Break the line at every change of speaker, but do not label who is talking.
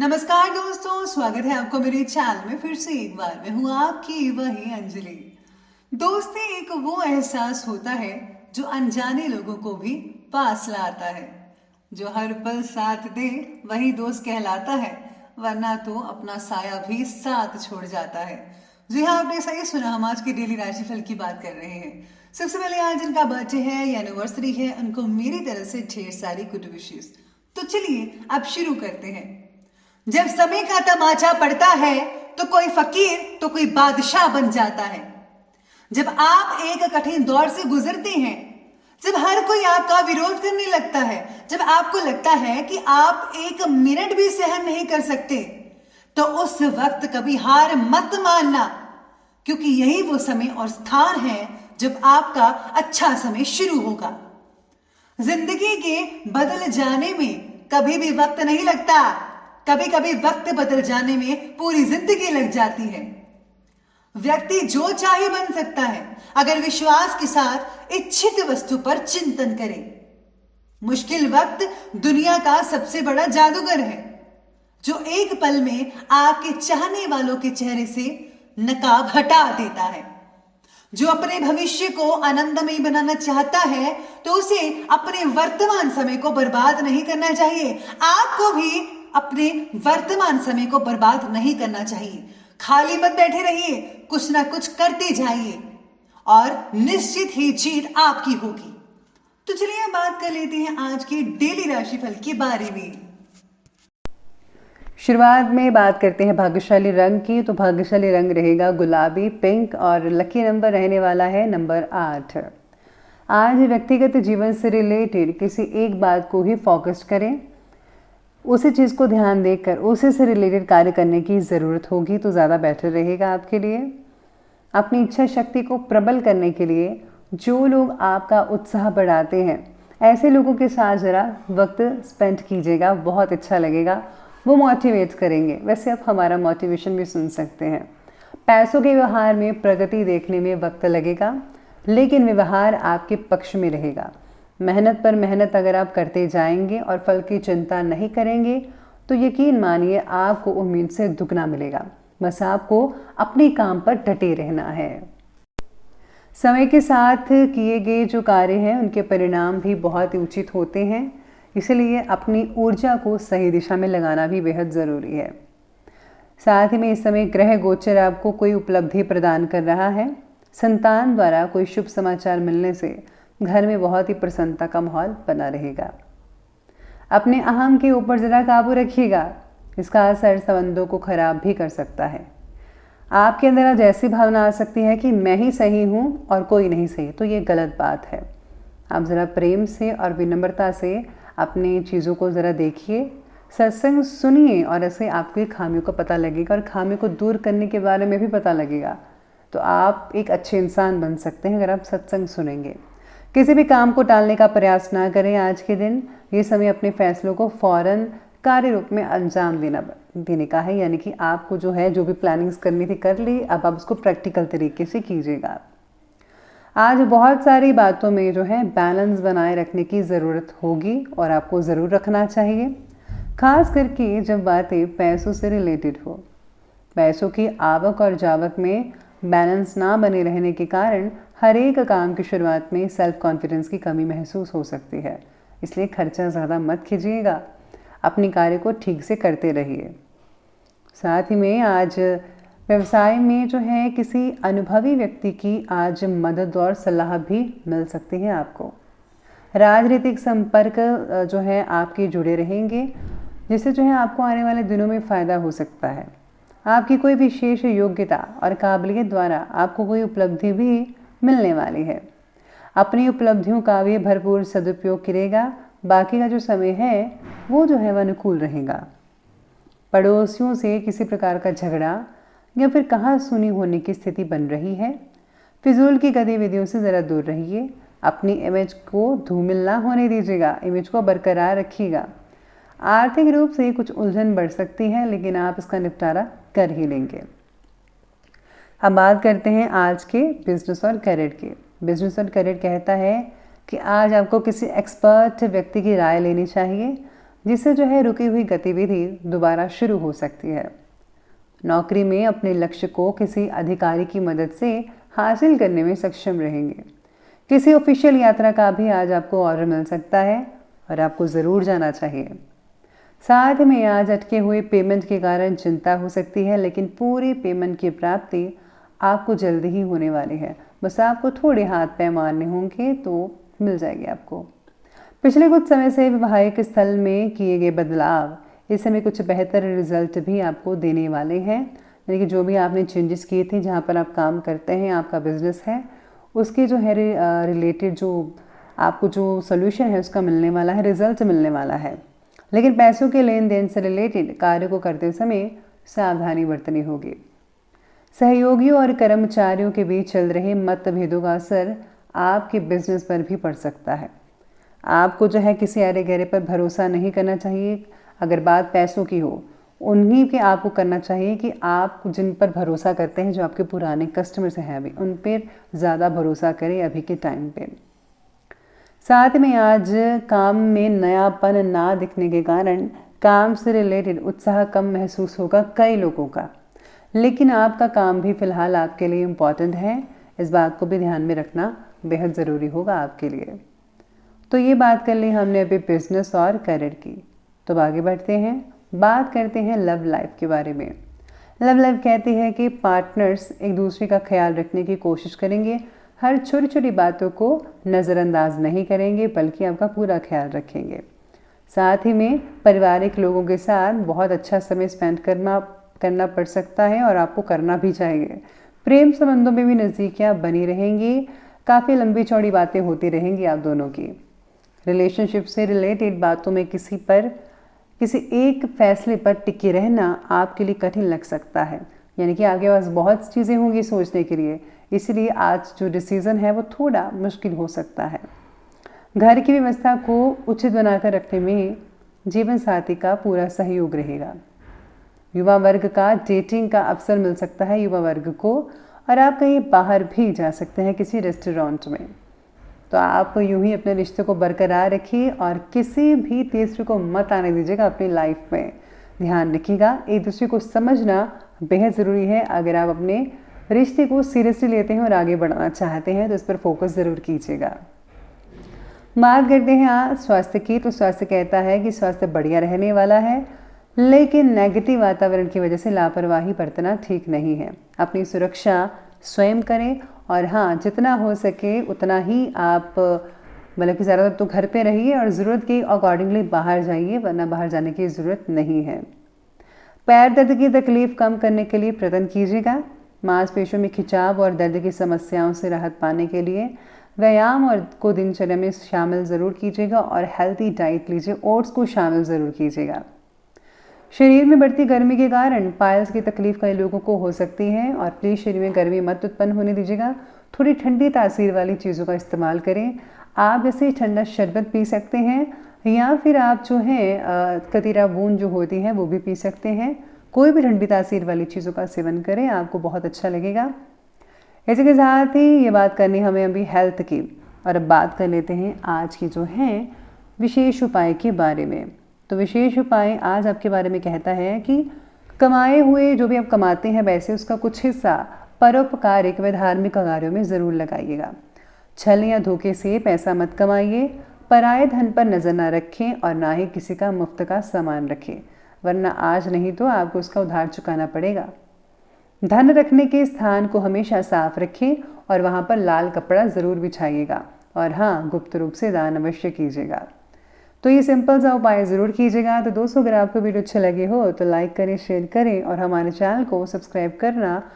नमस्कार दोस्तों, स्वागत है आपको मेरे चैनल में फिर से एक बार। मैं हूँ आपकी वही अंजलि। दोस्ती एक वो एहसास होता है जो अनजाने लोगों को भी पास लाता है। जो हर पल साथ दे वही दोस्त कहलाता है, वरना तो अपना साया भी साथ छोड़ जाता है। जी हाँ, आपने सही सुना। हम आज के डेली राशिफल की बात कर रहे हैं। सबसे पहले आज जिनका बर्थडे है या एनिवर्सरी है, उनको मेरी तरफ से ढेर सारी गुड विशेस। तो चलिए अब शुरू करते हैं। जब समय का तमाचा पड़ता है तो कोई फकीर तो कोई बादशाह बन जाता है। जब आप एक कठिन दौर से गुजरते हैं, जब हर कोई आपका विरोध करने लगता है, जब आपको लगता है कि आप एक मिनट भी सहन नहीं कर सकते, तो उस वक्त कभी हार मत मानना, क्योंकि यही वो समय और स्थान है जब आपका अच्छा समय शुरू होगा। जिंदगी के बदल जाने में कभी भी वक्त नहीं लगता। कभी कभी वक्त बदल जाने में पूरी जिंदगी लग जाती है। व्यक्ति जो चाहे बन सकता है अगर विश्वास के साथ इच्छित वस्तु पर चिंतन करे। मुश्किल वक्त दुनिया का सबसे बड़ा जादूगर है, जो एक पल में आपके चाहने वालों के चेहरे से नकाब हटा देता है। जो अपने भविष्य को आनंदमय बनाना चाहता है तो उसे अपने वर्तमान समय को बर्बाद नहीं करना चाहिए। आपको भी अपने वर्तमान समय को बर्बाद नहीं करना चाहिए। खाली मत बैठे रहिए, कुछ ना कुछ करते जाइए और निश्चित ही जीत आपकी होगी। तो चलिए बात कर लेते हैं आज के डेली राशिफल के बारे में।
शुरुआत में बात करते हैं भाग्यशाली रंग की। तो भाग्यशाली रंग रहेगा गुलाबी, पिंक और लकी नंबर रहने वाला है नंबर 8। आज व्यक्तिगत जीवन से रिलेटेड किसी एक बात को ही फोकस करें। उसी चीज़ को ध्यान देकर उसी से रिलेटेड कार्य करने की ज़रूरत होगी तो ज़्यादा बेटर रहेगा आपके लिए। अपनी इच्छा शक्ति को प्रबल करने के लिए जो लोग आपका उत्साह बढ़ाते हैं, ऐसे लोगों के साथ ज़रा वक्त स्पेंड कीजिएगा, बहुत अच्छा लगेगा। वो मोटिवेट करेंगे। वैसे आप हमारा मोटिवेशन भी सुन सकते हैं। पैसों के व्यवहार में प्रगति देखने में वक्त लगेगा, लेकिन व्यवहार आपके पक्ष में रहेगा। मेहनत पर मेहनत अगर आप करते जाएंगे और फल की चिंता नहीं करेंगे तो यकीन मानिए आपको उम्मीद से दुगना मिलेगा। बस आपको अपने काम पर डटे रहना है। समय के साथ किए गए जो कार्य हैं उनके परिणाम भी बहुत ही उचित होते हैं, इसलिए अपनी ऊर्जा को सही दिशा में लगाना भी बेहद ज़रूरी है। साथ ही में इस समय ग्रह गोचर आपको कोई उपलब्धि प्रदान कर रहा है। संतान द्वारा कोई शुभ समाचार मिलने से घर में बहुत ही प्रसन्नता का माहौल बना रहेगा। अपने अहम के ऊपर ज़रा काबू रखिएगा, इसका असर संबंधों को खराब भी कर सकता है। आपके अंदर आज ऐसी भावना आ सकती है कि मैं ही सही हूँ और कोई नहीं सही, तो ये गलत बात है। आप ज़रा प्रेम से और विनम्रता से अपनी चीज़ों को ज़रा देखिए, सत्संग सुनिए और ऐसे आपकी खामियों का पता लगेगा और खामियों को दूर करने के बारे में भी पता लगेगा। तो आप एक अच्छे इंसान बन सकते हैं अगर आप सत्संग सुनेंगे। किसी भी काम को टालने का प्रयास ना करें आज के दिन। ये समय अपने फैसलों को फ़ौरन कार्य रूप में अंजाम देने का है, यानी कि आपको जो है जो भी प्लानिंग्स करनी थी कर ली, अब आप उसको प्रैक्टिकल तरीके से कीजिएगा। आज बहुत सारी बातों में जो है बैलेंस बनाए रखने की ज़रूरत होगी और आपको ज़रूर रखना चाहिए, खास करके जब बातें पैसों से रिलेटेड हो। पैसों की आवक और जावक में बैलेंस ना बने रहने के कारण हर एक काम की शुरुआत में सेल्फ कॉन्फिडेंस की कमी महसूस हो सकती है, इसलिए खर्चा ज़्यादा मत कीजिएगा, अपनी कार्य को ठीक से करते रहिए। साथ ही में आज व्यवसाय में जो है किसी अनुभवी व्यक्ति की आज मदद और सलाह भी मिल सकती है आपको। राजनीतिक संपर्क जो है आपके जुड़े रहेंगे, जिससे जो है आपको आने वाले दिनों में फ़ायदा हो सकता है। आपकी कोई विशेष योग्यता और काबिलियत द्वारा आपको कोई उपलब्धि भी मिलने वाली है। अपनी उपलब्धियों का भी भरपूर सदुपयोग करेगा। बाकी का जो समय है वो जो है वह अनुकूल रहेगा। पड़ोसियों से किसी प्रकार का झगड़ा या फिर कहा सुनी होने की स्थिति बन रही है। फिजूल की गतिविधियों से ज़रा दूर रहिए। अपनी इमेज को धूमिल ना होने दीजिएगा, इमेज को बरकरार रखिएगा। आर्थिक रूप से कुछ उलझन बढ़ सकती है, लेकिन आप इसका निपटारा कर ही लेंगे। अब बात करते हैं आज के बिजनेस और करियर के। बिजनेस और करियर कहता है कि आज आपको किसी एक्सपर्ट व्यक्ति की राय लेनी चाहिए। जिससे जो है रुकी हुई गतिविधि दोबारा शुरू हो सकती है। नौकरी में अपने लक्ष्य को किसी अधिकारी की मदद से हासिल करने में सक्षम रहेंगे। किसी ऑफिशियल यात्रा का भी आज आपको ऑर्डर मिल सकता है और आपको ज़रूर जाना चाहिए। साथ में आज अटके हुए पेमेंट के कारण चिंता हो सकती है, लेकिन पूरी पेमेंट की प्राप्ति आपको जल्दी ही होने वाली है। बस आपको थोड़े हाथ पैर मारने होंगे तो मिल जाएगी आपको। पिछले कुछ समय से वैवाहिक स्थल में किए गए बदलाव इस समय कुछ बेहतर रिजल्ट भी आपको देने वाले हैं। यानी कि जो भी आपने चेंजेस किए थे, जहाँ पर आप काम करते हैं, आपका बिजनेस है, उसके जो है रिलेटेड जो आपको जो सोल्यूशन है उसका मिलने वाला है, रिजल्ट मिलने वाला है। लेकिन पैसों के लेन देन से रिलेटेड कार्य को करते समय सावधानी बरतनी होगी। सहयोगियों और कर्मचारियों के बीच चल रहे मतभेदों का असर आपके बिजनेस पर भी पड़ सकता है। आपको जो है किसी अरे गहरे पर भरोसा नहीं करना चाहिए। अगर बात पैसों की हो, उन्हीं के आपको करना चाहिए कि आप जिन पर भरोसा करते हैं, जो आपके पुराने कस्टमर्स हैं अभी, उन पर ज़्यादा भरोसा करें अभी के टाइम पे। साथ में आज काम में नयापन ना दिखने के कारण काम से रिलेटेड उत्साह कम महसूस होगा कई लोगों का। लेकिन आपका काम भी फ़िलहाल आपके लिए इम्पॉर्टेंट है, इस बात को भी ध्यान में रखना बेहद ज़रूरी होगा आपके लिए। तो ये बात कर ली हमने अभी बिजनेस और करियर की। तो आगे बढ़ते हैं, बात करते हैं लव लाइफ के बारे में। लव लाइफ कहती है कि पार्टनर्स एक दूसरे का ख्याल रखने की कोशिश करेंगे, हर छोटी छोटी बातों को नज़रअंदाज नहीं करेंगे, बल्कि आपका पूरा ख्याल रखेंगे। साथ ही में पारिवारिक लोगों के साथ बहुत अच्छा समय स्पेंड करना पड़ सकता है और आपको करना भी चाहिए। प्रेम संबंधों में भी नज़दीकियाँ बनी रहेंगी, काफ़ी लंबी चौड़ी बातें होती रहेंगी आप दोनों की। रिलेशनशिप से रिलेटेड बातों में किसी एक फैसले पर टिके रहना आपके लिए कठिन लग सकता है। यानी कि आपके पास बहुत चीज़ें होंगी सोचने के लिए, इसलिए आज जो डिसीज़न है वो थोड़ा मुश्किल हो सकता है। घर की व्यवस्था को उचित बनाकर रखने में जीवन साथी का पूरा सहयोग रहेगा। युवा वर्ग का डेटिंग का अवसर मिल सकता है युवा वर्ग को, और आप कहीं बाहर भी जा सकते हैं किसी रेस्टोरेंट में। तो आप यूं ही अपने रिश्ते को बरकरार रखिए और किसी भी तीसरे को मत आने दीजिएगा अपनी लाइफ में। ध्यान रखिएगा, एक दूसरे को समझना बेहद ज़रूरी है। अगर आप अपने रिश्ते को सीरियसली लेते हैं और आगे बढ़ाना चाहते हैं तो इस पर फोकस ज़रूर कीजिएगा। बात करते हैं आज स्वास्थ्य की। तो स्वास्थ्य कहता है कि स्वास्थ्य बढ़िया रहने वाला है, लेकिन नेगेटिव वातावरण की वजह से लापरवाही बरतना ठीक नहीं है। अपनी सुरक्षा स्वयं करें और हाँ, जितना हो सके उतना ही आप मतलब कि ज़्यादातर तो घर पे रहिए और ज़रूरत के अकॉर्डिंगली बाहर जाइए, वरना बाहर जाने की ज़रूरत नहीं है। पैर दर्द की तकलीफ़ कम करने के लिए प्रयत्न कीजिएगा। मांसपेशियों में खिंचाव और दर्द की समस्याओं से राहत पाने के लिए व्यायाम और को दिनचर्या में शामिल ज़रूर कीजिएगा और हेल्थी डाइट लीजिए, ओट्स को शामिल ज़रूर कीजिएगा। शरीर में बढ़ती गर्मी के कारण पाइल्स की तकलीफ कई लोगों को हो सकती है और प्लीज़ शरीर में गर्मी मत उत्पन्न होने दीजिएगा। थोड़ी ठंडी तासीर वाली चीज़ों का इस्तेमाल करें। आप जैसे ठंडा शरबत पी सकते हैं या फिर आप जो है कतीरा बूंद जो होती है वो भी पी सकते हैं। कोई भी ठंडी तासीर वाली चीज़ों का सेवन करें, आपको बहुत अच्छा लगेगा। इसी के साथ ही ये बात करनी हमें अभी हेल्थ की, और अब बात कर लेते हैं आज की जो है विशेष उपाय के बारे में। तो विशेष उपाय आज आपके बारे में कहता है कि कमाए हुए जो भी आप कमाते हैं पैसे, उसका कुछ हिस्सा परोपकारिक व धार्मिक कार्यों में ज़रूर लगाइएगा। छल या धोखे से पैसा मत कमाइए। पराये धन पर नज़र ना रखें और ना ही किसी का मुफ्त का सामान रखें, वरना आज नहीं तो आपको उसका उधार चुकाना पड़ेगा। धन रखने के स्थान को हमेशा साफ रखें और वहाँ पर लाल कपड़ा ज़रूर बिछाइएगा। और हाँ, गुप्त रूप से दान अवश्य कीजिएगा। तो ये सिंपल सा उपाय ज़रूर कीजिएगा। तो दोस्तों, अगर आपको वीडियो अच्छे लगे हो तो लाइक करें, शेयर करें और हमारे चैनल को सब्सक्राइब करना